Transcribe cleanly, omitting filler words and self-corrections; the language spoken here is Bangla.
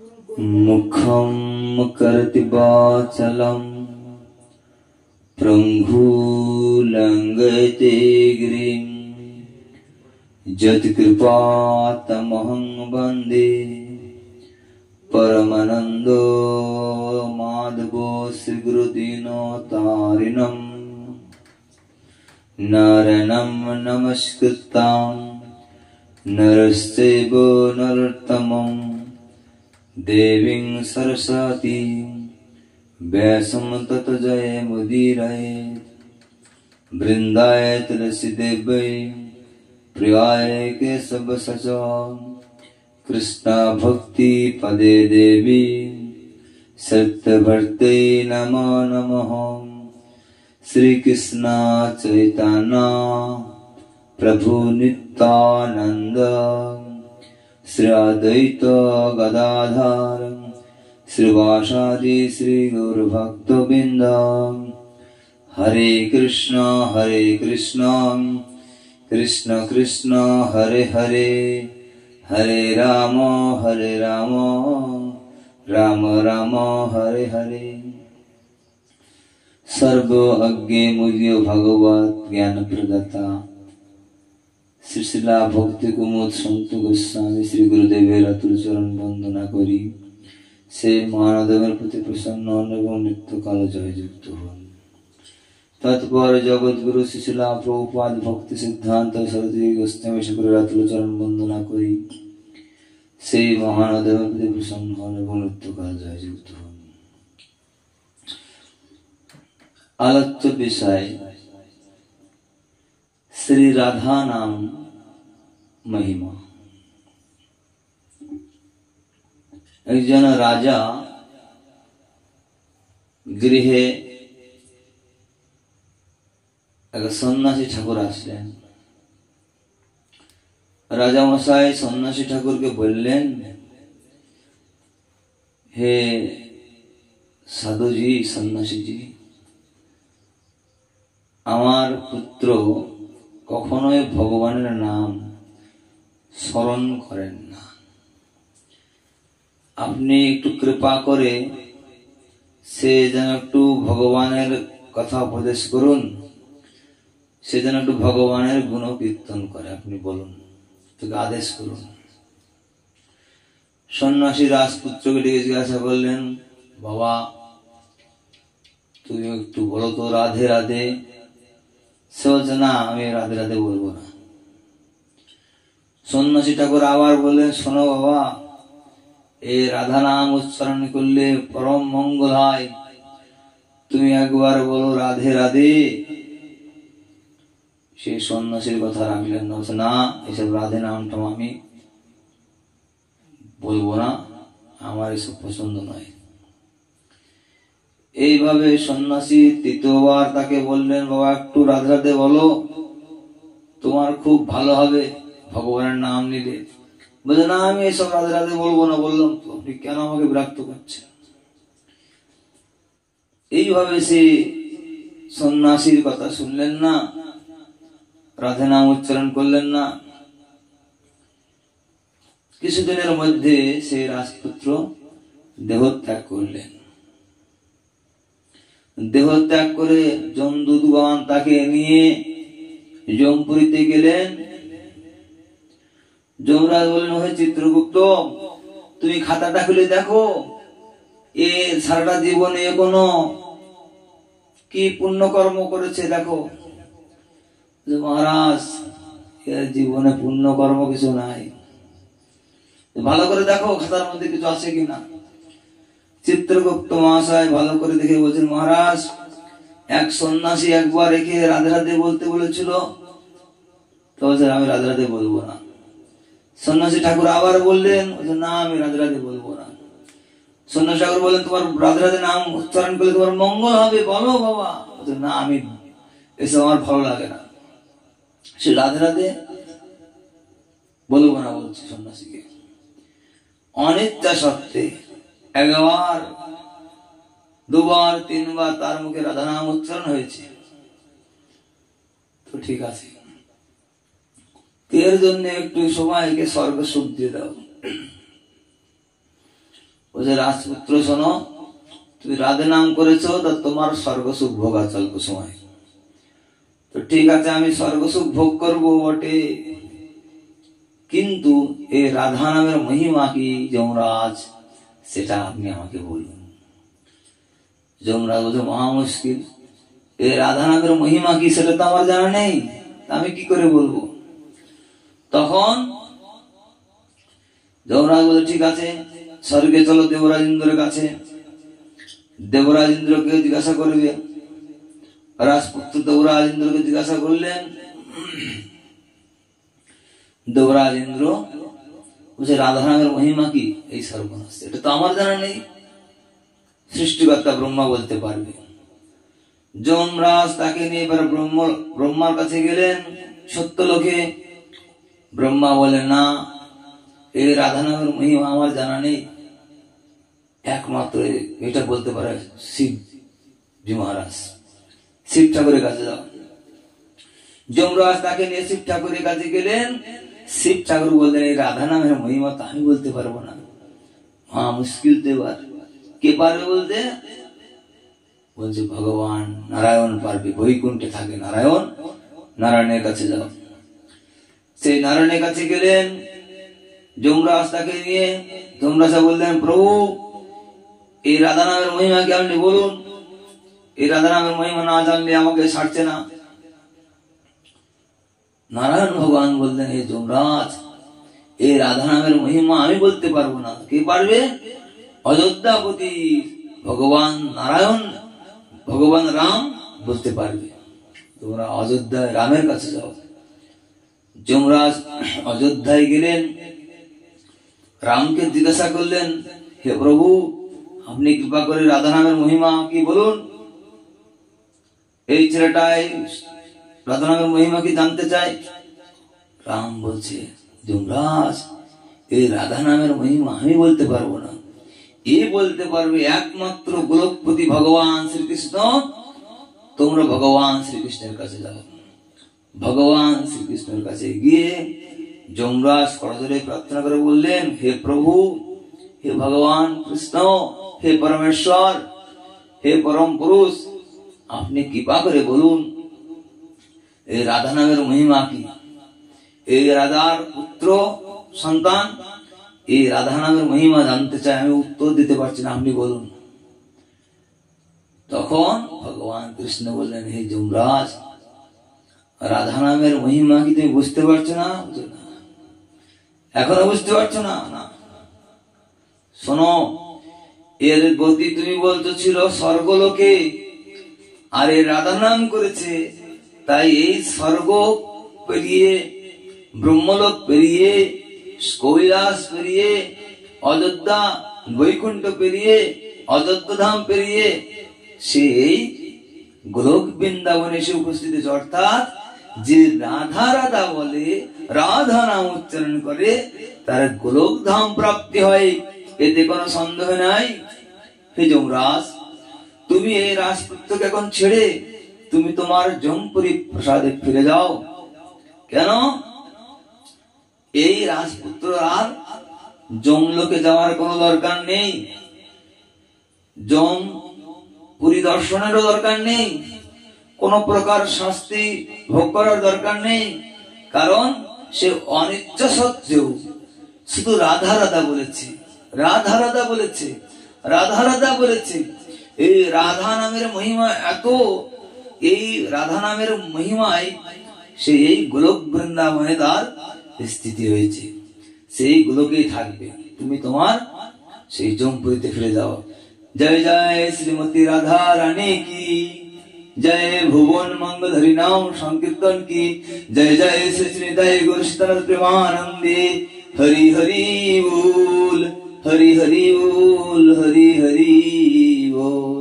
मुखं करति वाचलं प्रङ्गुलङ्घयते गिरिं यत्कृपातमहं वन्दे परमानन्दो माधवो श्रीगुरुदीनतारिणं नारायणं नमस्कृत्य नरश्चैव नरोत्तमं देवीं सरस्वतीं व्यासं ततो जयमुदीरयेत् वृन्दाय तुलसीदेवै प्रियाय केशवसचा कृष्णा भक्ति पदे देवी सत्यभर्ते नमो नमः। श्री कृष्ण चैतन्य प्रभु नित्यानंद श्री अद्वैत गदाधर श्रीवासादि श्री गौर भक्तबिंद। हरे कृष्ण कृष्ण कृष्ण हरे हरे हरे राम राम राम हरे हरे। सर्व अज्ञे मुझे भगवत ज्ञान प्रदाता श्री शिला भक्ति कुमुद संत गोस्वामी श्री गुरुदेवेर अतुल चरण वंदना करी से महानदेवेर प्रति प्रसन्न हन एवं नित्य काल जययुक्त हन। तत्पर जगत गुरु श्री शिला प्रभुपाद भक्ति सिद्धांत सरस्वती गोस्वामी ठाकुरेर अतुल चरण वंदना करी से महानदेवेर प्रति प्रसन्न हन एवं नित्य काल जययुक्त हन। आलोच्य विषय श्री राधा नाम महिमा। एकजन राजा गृहे एक सन्यासी ठाकुर आसलेन। राजा मशाई सन्यासी ठाकुर के बोलें, हे साधु जी सन्यासी जी, आमार पुत्र कखनोई भगवानेर नाम स्मरण करें ना, आपनी एकटू कृपा करे से जेन एकटू भगवानेर कथा उपदेश करुन, से जेन एकटू भगवानेर गुण कीर्तन करे, आपनी बोलुन, ताके आदेश करुन। सन्यासी राजपुत्र के दिके जिज्ञासा करलेन, बाबा तुम एकटू बोलो तो राधे राधे। से बोलছে না, আমি রাধে রাধে বলবো না। সন্ন্যাসী ঠাকুর আবার বললেন, শোনো বাবা, এই রাধা নাম উচ্চারণ করলে পরম মঙ্গল হয়, তুমি একবার বলো রাধে রাধে। সেই সন্ন্যাসীর কথা রাখলেন না, বলছে না, এইসব রাধে নামটা আমি বলবো না, আমার এসব পছন্দ নয়। এইভাবে সন্ন্যাসী তৃতীয়বার তাকে বললেন, বাবা একটু রাধে রাধে বলো, তোমার খুব ভালো হবে ভগবানের নাম নিলে। বলে না, আমি এসব রাধে রাধে বলবো না। বললাম তো, আপনি কেন আমাকে বিরক্ত করছেন? এইভাবে সে সন্ন্যাসীর কথা শুনলেন না, রাধে নাম উচ্চারণ করলেন না। কিছুদিনের মধ্যে সেই রাজপুত্র দেহত্যাগ করলেন। দেহত্যাগ করে যমদূতগণ তাকে নিয়ে যমপুরীতে গেলেন। যমরাজ বললেন, হে চিত্রগুপ্ত, তুমি খাতাটা খুলে দেখো, এ সারাটা জীবনে কোনো কি পুণ্যকর্ম করেছে দেখো। মহারাজ, এর জীবনে পুণ্যকর্ম কিছু নাই, ভালো করে দেখো খাতার মধ্যে কিছু আছে কিনা। চিত্রগুপ্ত মহাশয় ভালো করে দেখে বলছেন, মহারাজ, এক সন্ন্যাসী একবার একে রাধে রাধে বলতে বলেছিল, তো আমি রাধে রাধে বলবো না। সন্ন্যাসী ঠাকুর আবার বললেন, না, আমি রাধে রাধে বলবো না। সন্ন্যাসী ঠাকুর বললেন, তোমার রাধে রাধে নাম উচ্চারণ করলে তোমার মঙ্গল হবে, বলো বাবা। না, আমি এসব আমার ভালো লাগে না, সে রাধে রাধে বলবো না বলছে সন্ন্যাসীকে। অনিচ্ছা সত্ত্বে একবার দুবার তিনবার তার মুখে রাধা নাম উচ্চারণ হয়েছে, তো ঠিক আছে, এর জন্য একটু সময়কে স্বর্গ সুখ দিয়ে দাও। বলছে রাজপুত্র শোনো, তুমি রাধে নাম করেছো, তা তোমার স্বর্গসুখ ভোগ আছে অল্প সময়। তো ঠিক আছে, আমি স্বর্গসুখ ভোগ করবো বটে, কিন্তু এই রাধা নামের মহিমা কি যমরাজ, সেটা আপনি আমাকে বলুন। যমরাজ বলছে মহা মুশকিল, এই রাধা নামের মহিমা কি সেটা তো আমার জানা নেই, আমি কি করে বলবো। তখন যমরাজ বলে ঠিক আছে, স্বর্গে চলো দেবরাজ ইন্দ্রের কাছে। দেবরাজ ইন্দ্রকে জিজ্ঞাসা করবে। রাজপুত্র দেবরাজ ইন্দ্রকে জিজ্ঞাসা করলেন। দেবরাজ ইন্দ্র বলছে রাধা নামের মহিমা কি, এই সর্বনাশ, এটা তো আমার জানা নেই, সৃষ্টিকর্তা ব্রহ্মা বলতে পারবে। যমরাজ তাকে নিয়ে এবার ব্রহ্মার কাছে গেলেন সত্যলোকে। ব্রহ্মা বলে না, এই রাধা নামের মহিমা আমার জানা নেই, একমাত্র এটা বলতে পারে শিবজি মহারাজ, শিব ঠাকুরের কাছে যাও। যমরাজ তাকে নিয়ে শিব ঠাকুরের কাছে গেলেন। শিব ঠাকুর বললেন এই রাধা নামের মহিমা তো আমি বলতে পারবো না, মুশকিল তো। এবার কে পারবে বলতে? বলছে ভগবান নারায়ণ পারবে, বৈকুণ্ঠে থাকে নারায়ণ, নারায়ণের কাছে যাও। সেই নারায়ণের কাছে গেলেন যমরাজ তাকে নিয়ে। যমরাজ বললেন প্রভু এই রাধা নামের মহিমা কি আপনি বলুন, এই রাধা নামের মহিমা না জানলে আমাকে ছাড়ছে না। নারায়ণ ভগবান বললেন হে যমরাজ, এই রাধা নামের মহিমা আমি বলতে পারবো না, কে পারবে? অযোধ্যাপতি ভগবান নারায়ণ, ভগবান রাম বলতে পারবে, তোমরা অযোধ্যায় রামের কাছে যাও। যমরাজ অযোধ্যায় গেলেন, রামকে জিজ্ঞাসা করলেন হে প্রভু আপনি কৃপা করে রাধা নামের মহিমা কি বলুন। এই ছেলেটাই রাধা নামের মহিমা কি জানতে চায়। রাম বলছে যমরাজ এই রাধা নামের মহিমা আমি বলতে পারবো না, এ বলতে পারবে একমাত্র গোলকপতি ভগবান শ্রীকৃষ্ণ, তোমরা ভগবান শ্রীকৃষ্ণের কাছে যাও। ভগবান শ্রীকৃষ্ণের কাছে গিয়ে যমরাজ করজোড়ে প্রার্থনা করে বললেন হে প্রভু, হে ভগবান কৃষ্ণ, হে পরমেশ্বর, হে পরম পুরুষ, আপনি কৃপা করে বলুন এই রাধা নামের মহিমা কি। এই রাধার পুত্র সন্তান, এই রাধা নামের মহিমা জানতে চাই, আমি উত্তর দিতে পারছি না, আপনি বলুন। তখন ভগবান কৃষ্ণ বললেন হে যমরাজ রাধা নামের মহিমা কি তুমি বুঝতে পারছো না? এখনো বুঝতে পারছো না? না, শোনো, এর গতি তুমি বলছো ছিল স্বর্গলোকে, আর এই রাধা নাম করেছে, তাই এই স্বর্গ পেরিয়ে, ব্রহ্মলোক পেরিয়ে, কৈলাস পেরিয়ে, অযোধ্যা বৈকুণ্ঠ পেরিয়ে, অযোধ্যা ধাম পেরিয়ে সেই গোলক বৃন্দাবনে এসে উপস্থিত হয়েছে। অর্থাৎ যে রাধা রাধা বলে, রাধা নাম উচ্চারণ করে, তার গোলক ধাম প্রাপ্তি হয়, এতে কোনো সন্দেহ নাই। হে যমরাজ তুমি এই রাজপুত্রকে এখন ছেড়ে তুমি তোমার যমপুরী প্রসাদে ফিরে যাও। কেন? এই রাজপুত্র আর যমলোকে যাওয়ার কোনো দরকার নেই, যম পরিদর্শনেরও দরকার নেই, কোন প্রকার শাস্তি ভোগ করার দরকার নেই, কারণ সে অনিচ্ছা সত্ত্বেও শুধু রাধা রাধা বলেছে, রাধা রাধা বলেছে, রাধা রাধা বলেছে। এই রাধা নামের মহিমা এত, এই রাধা নামের মহিমায় সে এই গোলক বৃন্দাবনে তার স্থিতি হয়েছে, সেই গোলকেই থাকবে। তুমি তোমার সেই যমপুরীতে ফিরে যাও। জয় জয় শ্রীমতী রাধা রানী কি जय भुवन मंगल हरि नाम संकीर्तन की जय जय श्री श्री दय गुरु श्री प्रेमानंदे हरि हरि बोल हरि हरि बोल हरि हरि बोल।